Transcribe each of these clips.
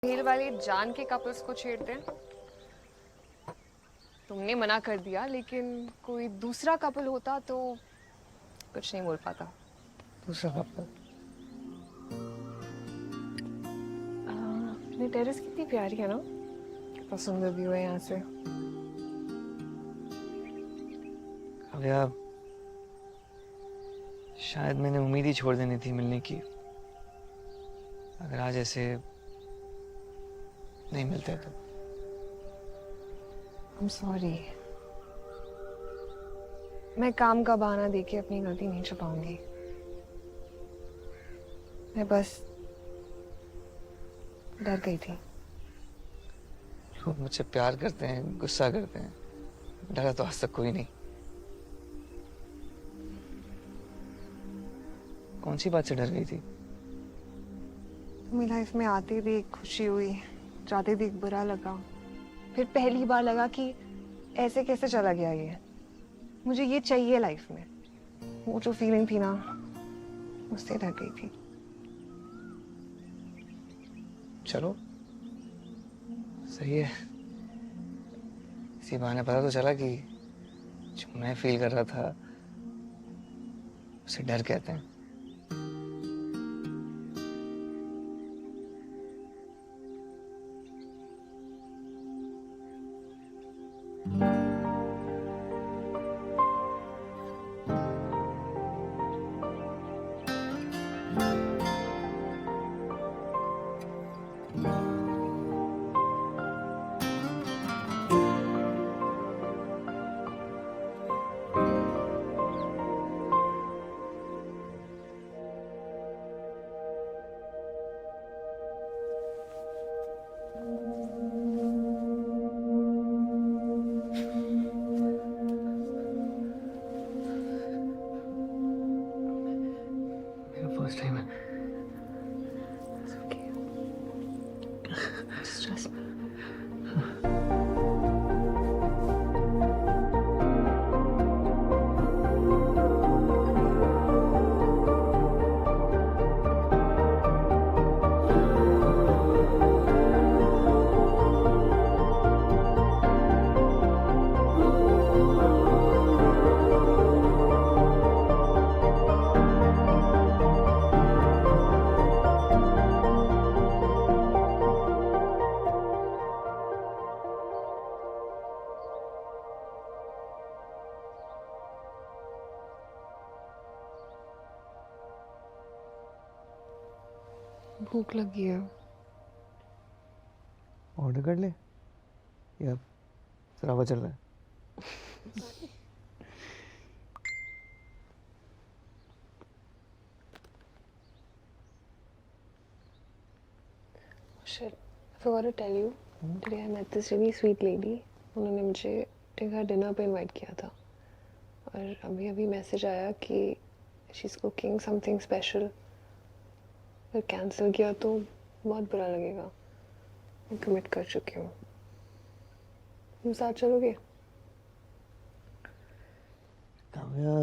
भीड़ वाली जान के कपल्स को छेड़ते हैं। तुमने मना कर दिया, लेकिन कोई दूसरा कपल होता तो कुछ नहीं बोल पाता। दूसरा कपल? अपनी टेरेस कितनी प्यारी है ना, कितना सुंदर व्यू है यहाँ से। काव्या, शायद मैंने उम्मीद ही छोड़ देनी थी मिलने की, अगर आज ऐसे नहीं मिलते तो। I'm sorry। मैं काम का बहाना देके अपनी गलती नहीं छुपाऊंगी। मैं बस डर गई थी। लोग मुझसे प्यार करते हैं, गुस्सा करते हैं, डरा तो आज तक कोई नहीं। कौन सी बात से डर गई थी? मेरी लाइफ में आते देख खुशी हुई, जाते देख बुरा लगा, फिर पहली बार लगा कि ऐसे कैसे चला गया ये। मुझे ये चाहिए लाइफ में। वो जो फीलिंग थी ना, उससे डर गई थी। चलो सही है, इसी बहाने पता तो चला कि जो मैं फील कर रहा था उसे डर कहते हैं। फर्स्ट टाइम है। It's okay। Just trust me। भूख लगी है। ऑर्डर कर ले या सराबा चल रहा है? Shit, I forgot to tell you। Today I met this really sweet lady। उन्होंने मुझे अपने घर डिनर पे इनवाइट किया था, और अभी अभी मैसेज आया कि she's cooking something special। अगर कैंसिल किया तो बहुत बुरा लगेगा। मैं कमिट कर चुकी हूँ। तुम साथ चलोगे? काव्या,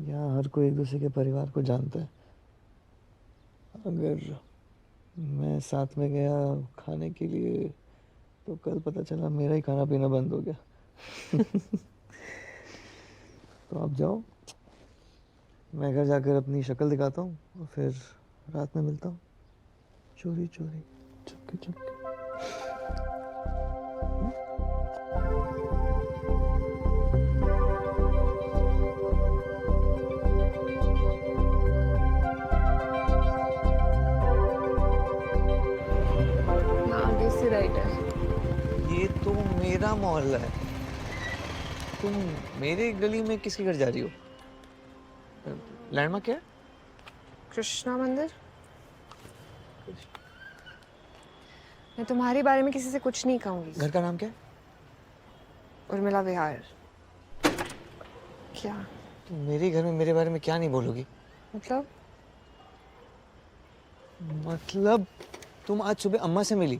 यहाँ हर कोई एक दूसरे के परिवार को जानता है। अगर मैं साथ में गया खाने के लिए तो कल पता चला मेरा ही खाना पीना बंद हो गया। तो आप जाओ, मैं घर जाकर अपनी शक्ल दिखाता हूँ और फिर रात में मिलता हूँ, चोरी चोरी, चुपके चुपके। आगे से राइट है। ये तो मेरा मोहल्ला है, तुम मेरे गली में किसके घर जा रही हो? लैंडमार्क क्या है? कृष्णा मंदिर। मैं तुम्हारे बारे में किसी से कुछ नहीं कहूंगी। घर का नाम क्या है? उर्मिला विहार। क्या तुम मेरे घर में मेरे बारे में क्या नहीं बोलोगी? मतलब? मतलब तुम आज सुबह अम्मा से मिली?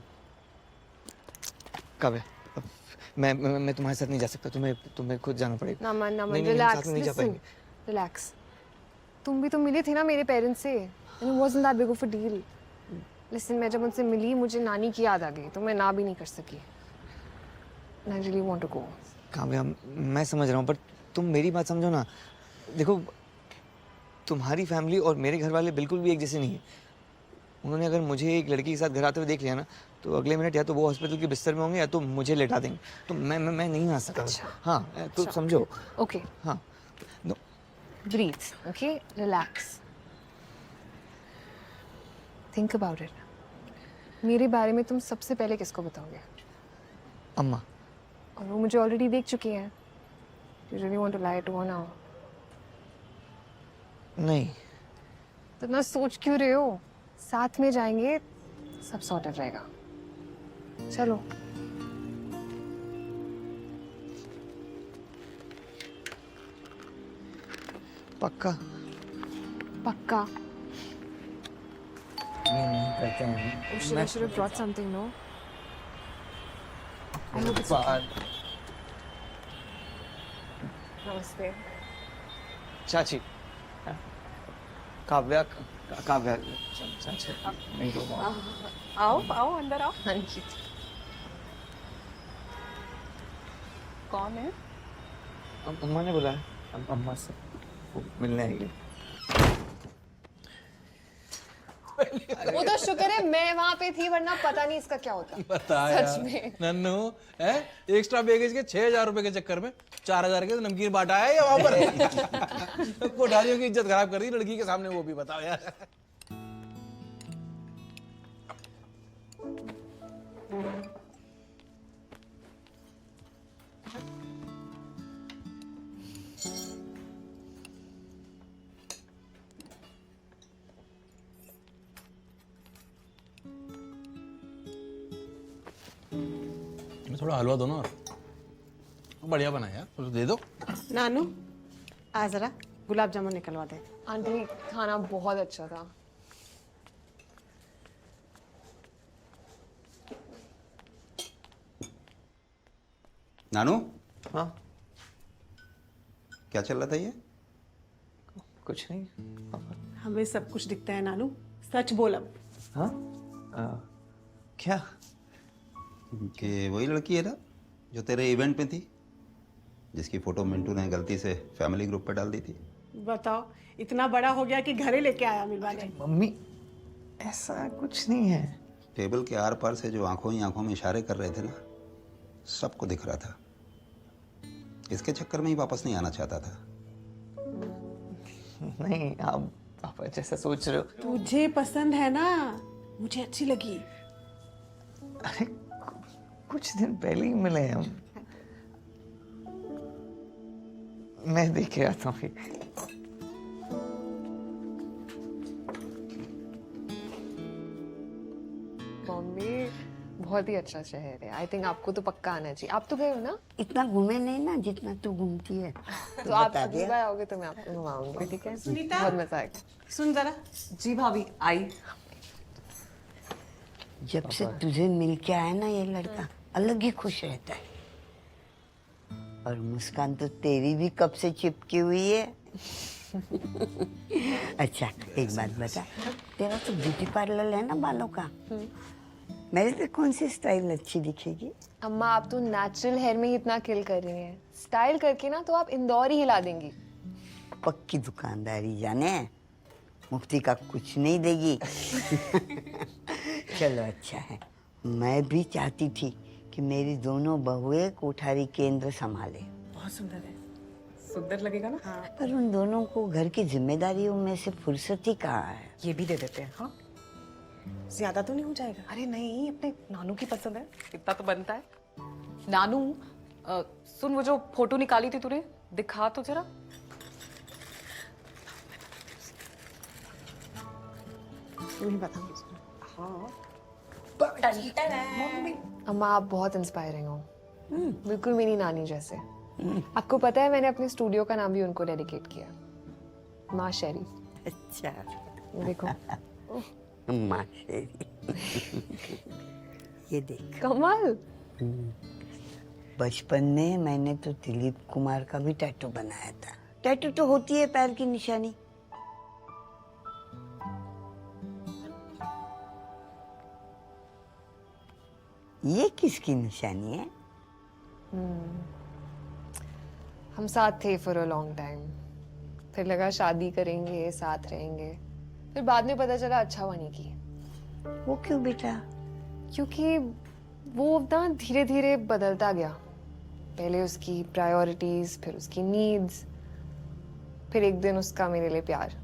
काव्या, अब मैं तुम्हारे साथ नहीं जा सकता, तुम्हें तुम्हें खुद जाना पड़ेगा। नमन नमन, नहीं, हम रिलैक्स, साथ में नहीं जा लिसन, पाएंगे। रिलैक्स। तुम भी तो मिली थी ना मेरे पेरेंट्स से, and it wasn't that big of a deal। Listen, मैं जब उनसे मिली मुझे नानी की याद आ गई तो मैं ना भी नहीं कर सकी। I really want to go. Kavya, मैं समझ रहा हूँ पर तुम मेरी बात समझो ना। देखो, तुम्हारी फैमिली और मेरे घर वाले बिल्कुल भी एक जैसे नहीं है। उन्होंने अगर मुझे एक लड़की के साथ घर आते हुए देख लिया ना, तो अगले मिनट या तो वो हॉस्पिटल के बिस्तर में होंगे या तो मुझे लेटा देंगे। तो मैं नहीं आ सकता। अच्छा। हाँ, तो अच्छा। समझो। ओके, हाँ, no, breathe, okay, relax, think about it. मेरे बारे में तुम सबसे पहले किसको बताओगे? अम्मा। और वो मुझे ऑलरेडी देख चुकी हैं। You really want to lie to her now? नहीं। तो इतना सोच क्यों रहे हो? साथ में जाएंगे, सब सॉर्टेड रहेगा। चलो। पक्का? पक्का। नहीं करते हैं। I should have brought something, no? I hope it's okay. नमस्ते। चाची। काव्या, काव्या, चाची। नहीं तो आओ आओ अंदर आओ। हाँ जी। कौन है? अम्मा ने बुलाया। अम्मा से वो मिलने आएगी। वो तो शुक्र है मैं वहाँ पे थी, वरना पता नहीं इसका क्या होता। बता सच यार, में। नन्नू है एक्स्ट्रा बैगेज के 6,000 रुपए के चक्कर में 4,000 के नमकीन बांटा है या वहां पर कोठारियों की इज्जत खराब कर दी लड़की के सामने, वो भी बताओ यार। थोड़ा हलवा दो ना, और बढ़िया बना यार, तो दे दो। नानू आ जरा गुलाब जामुन निकलवा दे। आंटी, खाना बहुत अच्छा था। नानू, हाँ, क्या चल रहा था ये? कुछ नहीं। हमें सब कुछ दिखता है नानू, सच बोल अब। हाँ, क्या? कि वही लड़की है ना जो तेरे इवेंट में थी, जिसकी फोटो मिंटू ने गलती से फैमिली ग्रुप पर डाल दी थी। बताओ, इतना बड़ा हो गया कि घरे लेके आया मिलवाने। मम्मी, ऐसा कुछ नहीं है। टेबल के आर पार से जो आंखों ही आंखों में इशारे कर रहे थे ना, सबको दिख रहा था। इसके चक्कर में ही वापस नहीं आना चाहता था। नहीं, आप जैसा सोच रहे हो। तुझे पसंद है ना, मुझे अच्छी लगी। अरे कुछ दिन पहले ही मिले हम। मैं देख के आता हूँ। बॉम्बे बहुत ही अच्छा शहर है। आई थिंक आपको तो पक्का आना चाहिए। आप तो गए हो ना? इतना घूमे नहीं ना जितना तू घूमती है। तो आप अगली बार आओगे तो मैं आपको घुमाऊंगी, ठीक है? सुनीता? बहुत मजा आएगा। सुन जरा। जी भाभी आई। जब से तुझे मिल के आया ना ये लड़का, अलग ही खुश रहता है। और मुस्कान तो तेरी भी कब से चिपकी हुई है। अच्छा, एक बात बता, तेरा तो ब्यूटी पार्लर है ना बालों का, मेरे पे कौन सी स्टाइल अच्छी दिखेगी? अम्मा, आप तो नेचुरल हेयर में ही इतना किल कर रही हैं। स्टाइल करके ना तो आप इंदौर ही हिला देंगी। पक्की दुकानदारी जाने, मुफ्ती का कुछ नहीं देगी। चलो अच्छा है। मैं भी चाहती थी कि मेरी दोनों बहुएं कोठारी केंद्र संभाले, बहुत सुंदर है, सुंदर लगेगा ना? हाँ। पर उन दोनों को घर की जिम्मेदारियों में से फुर्सत ही कहाँ है। ये भी दे देते हैं। हाँ, ज्यादा तो नहीं हो जाएगा? अरे नहीं, अपने नानू की पसंद है, इतना तो बनता है। नानू, सुन, वो जो फोटो निकाली थी तूने, दिखा तो जरा। नहीं बताऊंगी। हाँ, अम्मा, आप बहुत इंस्पायरिंग हो, बिल्कुल मेरी नानी जैसे। आपको पता है मैंने अपने स्टूडियो का नाम भी उनको डेडिकेट किया, माँ शेरी। अच्छा, देखो। माँ शेरी। ये देख, कमाल। बचपन में मैंने तो दिलीप कुमार का भी टैटू बनाया था। टैटू तो होती है पैर की निशानी। ये किसकी निशानी है? हम साथ थे फॉर अ लॉन्ग टाइम, फिर लगा शादी करेंगे, साथ रहेंगे, फिर बाद में पता चला अच्छा हुआ नहीं की। वो क्यों बेटा? क्योंकि वो ना धीरे धीरे बदलता गया। पहले उसकी प्रायोरिटीज, फिर उसकी नीड्स, फिर एक दिन उसका मेरे लिए प्यार।